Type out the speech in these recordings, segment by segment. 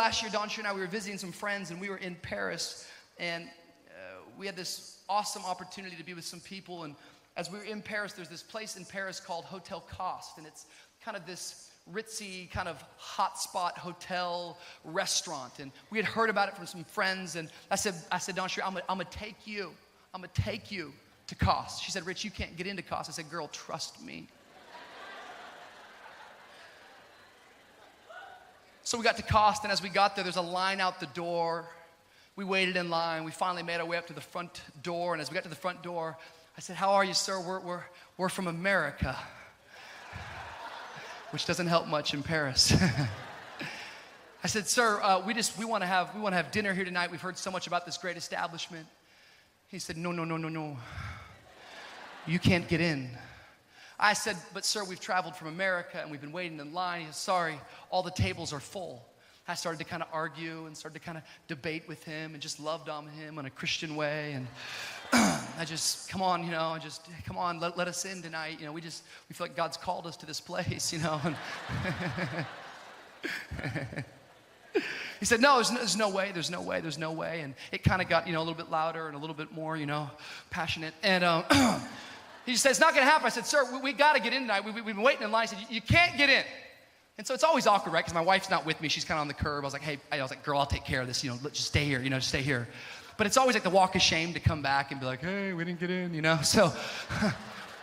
last year, Don and I, we were visiting some friends, and we were in Paris, and we had this awesome opportunity to be with some people. And as we were in Paris, there's this place in Paris called Hotel Coste, and it's kind of this ritzy kind of hotspot hotel restaurant. And we had heard about it from some friends, and I said, Don, I'm gonna take you to Coste. She said, Rich, you can't get into Coste. I said, girl, trust me. So we got to Coste, and as we got there, there's a line out the door. We waited in line. We finally made our way up to the front door, and as we got to the front door, I said, how are you, sir? We're from America, which doesn't help much in Paris. I said, sir, we want to have dinner here tonight. We've heard so much about this great establishment. He said, no. You can't get in. I said, but sir, we've traveled from America and we've been waiting in line. He said, sorry, all the tables are full. I started to kind of argue and started to kind of debate with him and just loved on him in a Christian way. And I just, come on, let us in tonight. We feel like God's called us to this place, And he said, no, there's no way. And it kind of got, a little bit louder and a little bit more, passionate. And he just said, it's not going to happen. I said, sir, we got to get in tonight. We've been waiting in line. He said, you can't get in. And so it's always awkward, right? Because my wife's not with me. She's kind of on the curb. I was like, girl, I'll take care of this. Let's just stay here, just stay here. But it's always like the walk of shame to come back and be like, hey, we didn't get in, So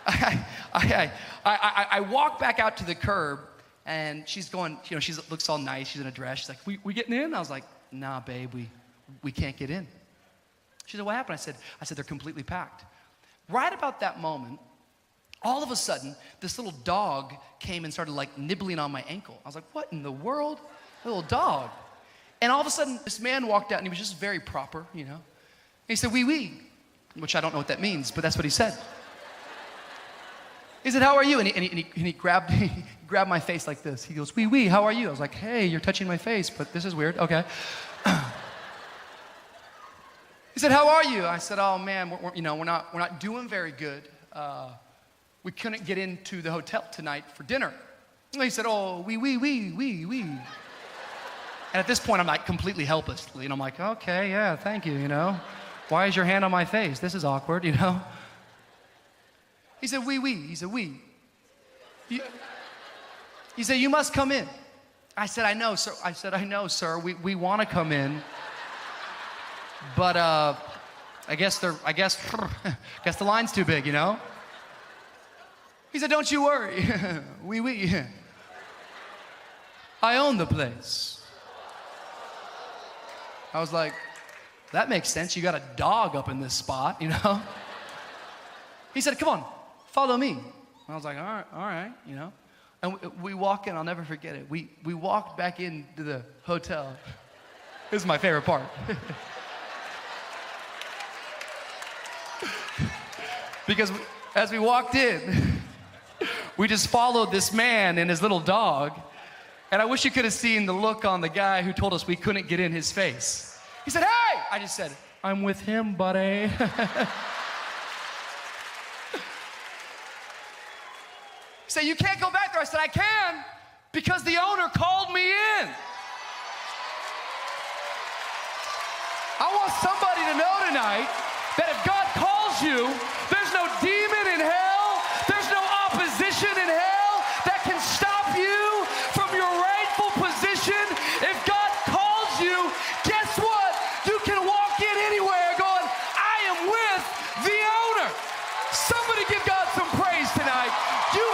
I walk back out to the curb, and she's going, she looks all nice. She's in a dress. She's like, we getting in? I was like, nah, babe, we can't get in. She said, what happened? I said, they're completely packed. Right about that moment, all of a sudden, this little dog came and started like nibbling on my ankle. I was like, what in the world? A little dog. And all of a sudden, this man walked out, and he was just very proper, And he said, oui, which I don't know what that means, but that's what he said. He said, how are you? And he grabbed my face like this. He goes, oui, how are you? I was like, hey, you're touching my face, but this is weird. Okay. He said, how are you? I said, oh man, we're not doing very good. We couldn't get into the hotel tonight for dinner. And he said, oh, oui. And at this point, I'm like completely helpless. And I'm like, okay, yeah, thank you, Why is your hand on my face? This is awkward, He said, oui. He said, oui. He said, you must come in. I said, I know, sir. We want to come in. But I guess the line's too big, He said, don't you worry. Oui. I own the place. I was like, that makes sense. You got a dog up in this spot, He said, come on, follow me. I was like, all right, And we walk in, I'll never forget it. We walked back into the hotel. This is my favorite part. Because as we walked in, we just followed this man and his little dog. And I wish you could have seen the look on the guy who told us we couldn't get in his face. He said, hey! I just said, I'm with him, buddy. He said, you can't go back there. I said, I can, because the owner called me in. I want somebody to know tonight that if God calls you, there's no demon in hell, there's no opposition in hell that can stop you from your rightful position. If God calls you, guess what? You can walk in anywhere going, I am with the owner. Somebody give God some praise tonight. You